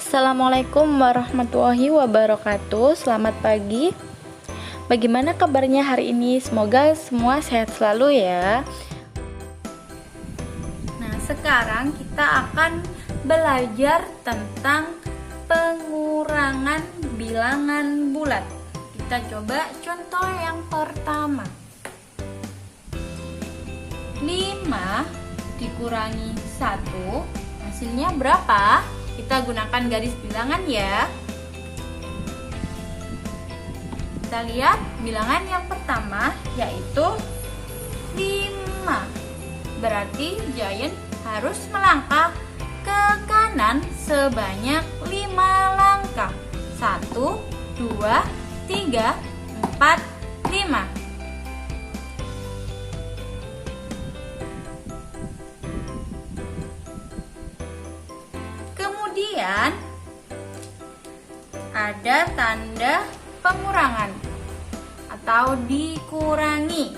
Assalamualaikum warahmatullahi wabarakatuh. Selamat pagi. Bagaimana kabarnya hari ini? Semoga semua sehat selalu ya. Nah, sekarang kita akan belajar tentang pengurangan bilangan bulat. Kita coba contoh yang pertama. 5 dikurangi 1, hasilnya berapa? Kita gunakan garis bilangan ya. Kita lihat bilangan yang pertama yaitu 5. Berarti Giant harus melangkah ke kanan sebanyak 5 langkah. 1, 2, 3, 4, 5. Kemudian ada tanda pengurangan atau dikurangi.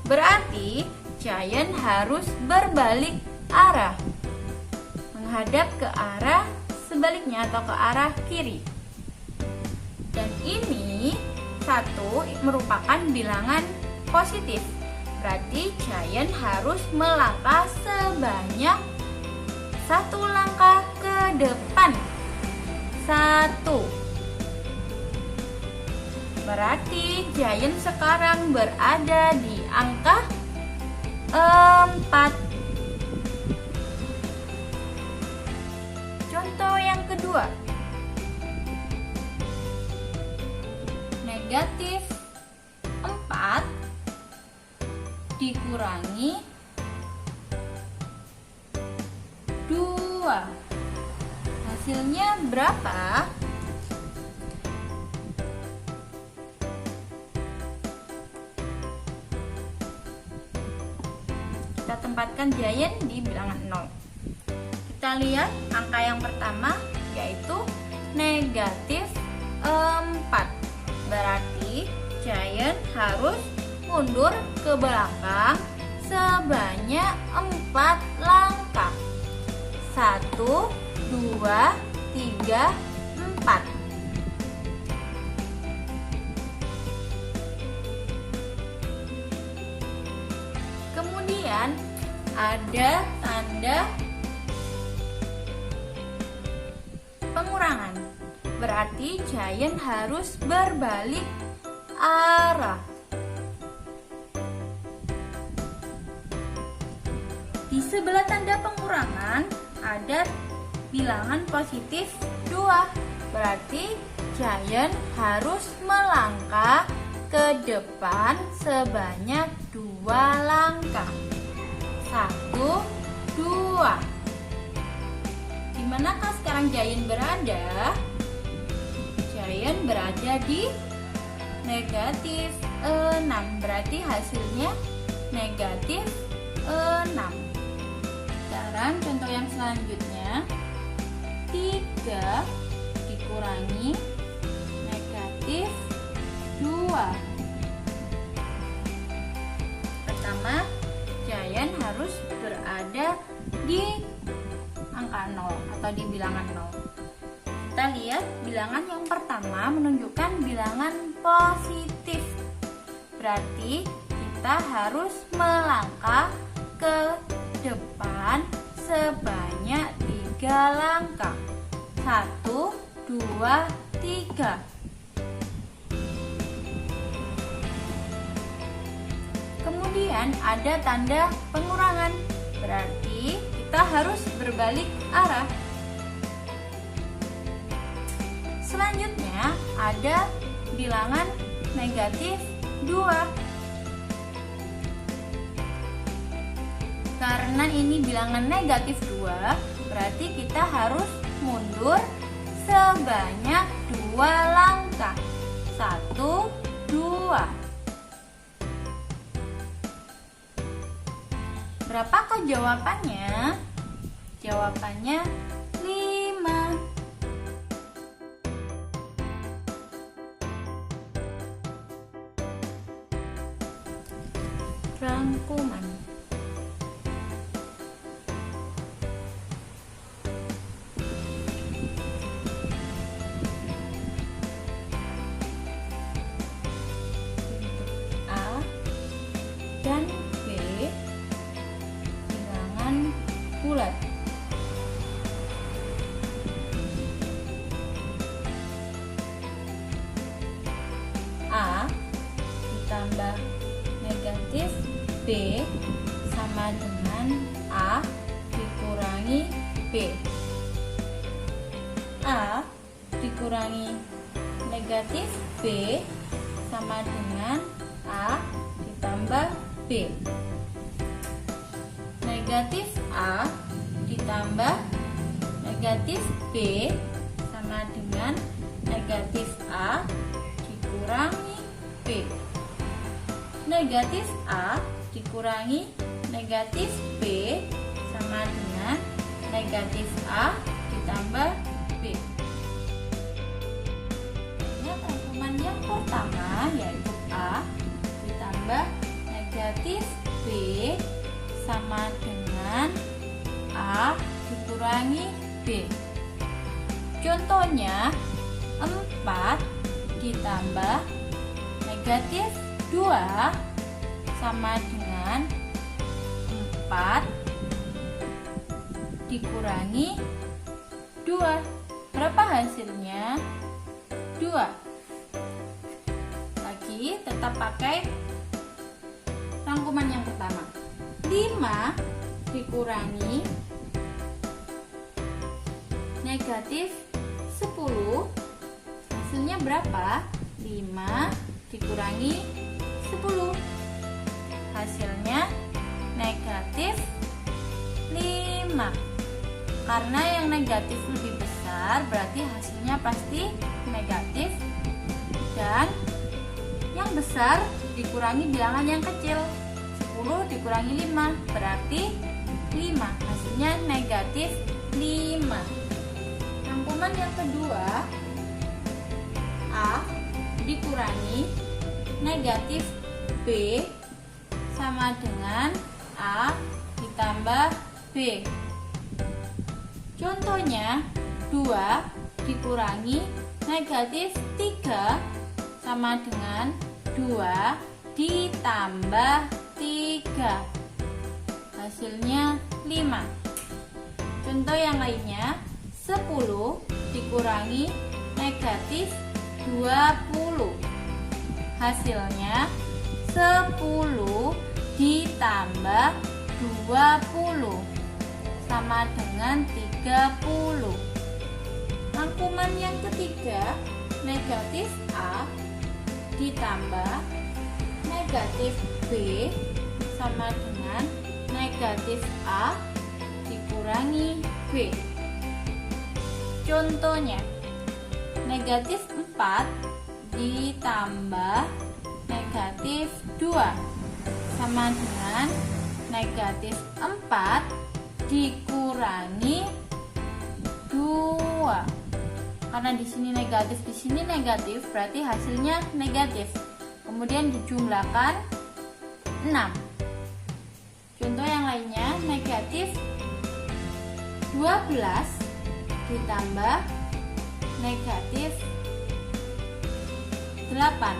Berarti Giant harus berbalik arah, menghadap ke arah sebaliknya atau ke arah kiri. Dan ini 1 merupakan bilangan positif. Berarti Giant harus melangkah sebanyak 1 langkah ke depan. 1. Berarti Giant sekarang berada di angka 4. Contoh yang kedua. Negatif 4 dikurangi 2. Hasilnya berapa? Kita tempatkan Giant di bilangan 0. Kita lihat angka yang pertama yaitu negatif 4. Berarti Giant harus mundur ke belakang sebanyak 4 langkah. 1, 2, 3, 4. Kemudian ada tanda pengurangan. Berarti Giant harus berbalik arah. Di sebelah tanda pengurangan ada bilangan positif 2. Berarti Giant harus melangkah ke depan sebanyak 2 langkah. 1, 2. Di manakah sekarang Giant berada? Giant berada di negatif 6. Berarti hasilnya negatif 6. Sekarang contoh yang selanjutnya, 3 dikurangi negatif 2. Pertama, Giant harus berada di angka 0 atau di bilangan 0. Kita lihat bilangan yang pertama menunjukkan bilangan positif. Berarti kita harus melangkah ke depan sebanyak 3 langkah. 1, 2, 3. Kemudian ada tanda pengurangan. Berarti kita harus berbalik arah. Selanjutnya ada bilangan negatif 2. Karena ini bilangan negatif 2, berarti kita harus mundur sebanyak 2 langkah. 1, 2. Berapakah jawabannya? Jawabannya 5. Rangkuman. ditambah negatif B sama dengan A dikurangi B. A dikurangi negatif B sama dengan A ditambah B. Negatif A ditambah negatif B sama dengan negatif A dikurangi B. Negatif A dikurangi negatif B sama dengan negatif A ditambah B. Rangkuman yang pertama yaitu A ditambah negatif B sama dengan A dikurangi B. Contohnya 4 ditambah negatif 2 sama dengan 4 dikurangi 2. Berapa hasilnya? 2. Lagi tetap pakai rangkuman yang pertama. 5 dikurangi negatif 10, hasilnya berapa? 5 dikurangi 10, hasilnya negatif 5. Karena yang negatif lebih besar berarti hasilnya pasti negatif, dan yang besar dikurangi bilangan yang kecil. 10 dikurangi 5 berarti 5, hasilnya negatif 5. Rangkuman yang kedua, A dikurangi negatif B sama dengan A ditambah B. Contohnya 2 dikurangi negatif 3 sama dengan 2 ditambah 3, hasilnya 5. Contoh yang lainnya, 10 dikurangi negatif 20, hasilnya 10 ditambah 20 sama dengan 30. Rangkuman yang ketiga, negatif A ditambah negatif B sama dengan negatif A dikurangi B. Contohnya, negatif 4 ditambah negatif 2 sama dengan negatif 4 dikurangi 2. Karena di sini negatif, berarti hasilnya negatif. Kemudian dijumlahkan 6. Contoh yang lainnya, negatif 12 ditambah negatif 8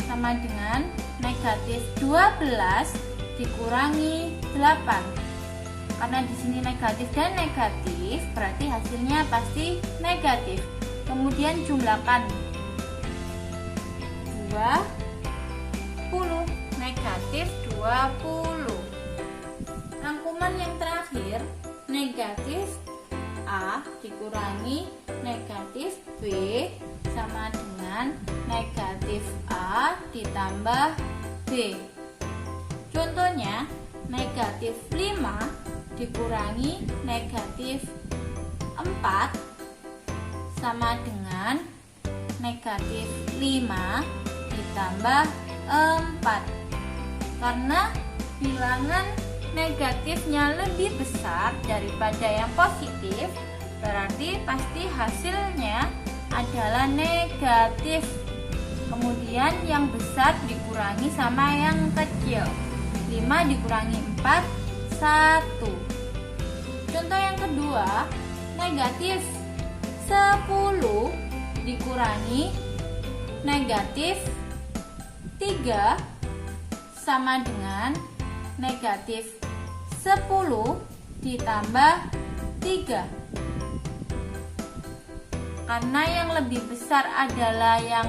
sama dengan negatif 12 dikurangi 8. Karena di sini negatif dan negatif, berarti hasilnya pasti negatif. Kemudian jumlahkan 20, negatif 20. Rangkuman yang terakhir, negatif A dikurangi negatif B sama dengan negatif A ditambah B. Contohnya, negatif 5 dikurangi negatif 4 sama dengan negatif 5 ditambah 4. Karena bilangan negatifnya lebih besar daripada yang positif, berarti pasti hasilnya adalah negatif. Kemudian yang besar dikurangi sama yang kecil. 5 dikurangi 4, 1. Contoh yang kedua, negatif 10 dikurangi negatif 3 sama dengan negatif 10 ditambah 3. Karena yang lebih besar adalah yang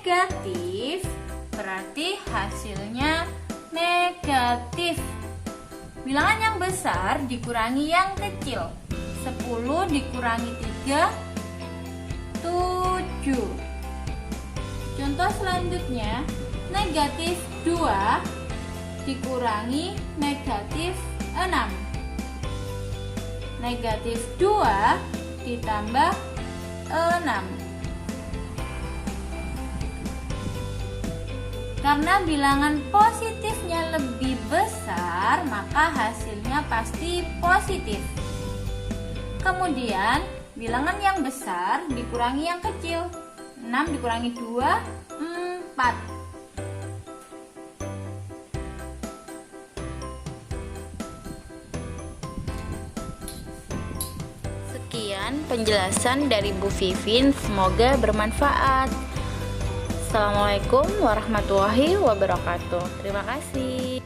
negatif, berarti hasilnya negatif. Bilangan yang besar dikurangi yang kecil. 10 dikurangi 3, 7. Contoh selanjutnya, negatif 2 dikurangi negatif 6. Negatif 2 ditambah 6. Karena bilangan positifnya lebih besar, maka hasilnya pasti positif. Kemudian, bilangan yang besar dikurangi yang kecil. 6 dikurangi 2, 4. Sekian penjelasan dari Bu Vivin, semoga bermanfaat. Assalamualaikum warahmatullahi wabarakatuh. Terima kasih.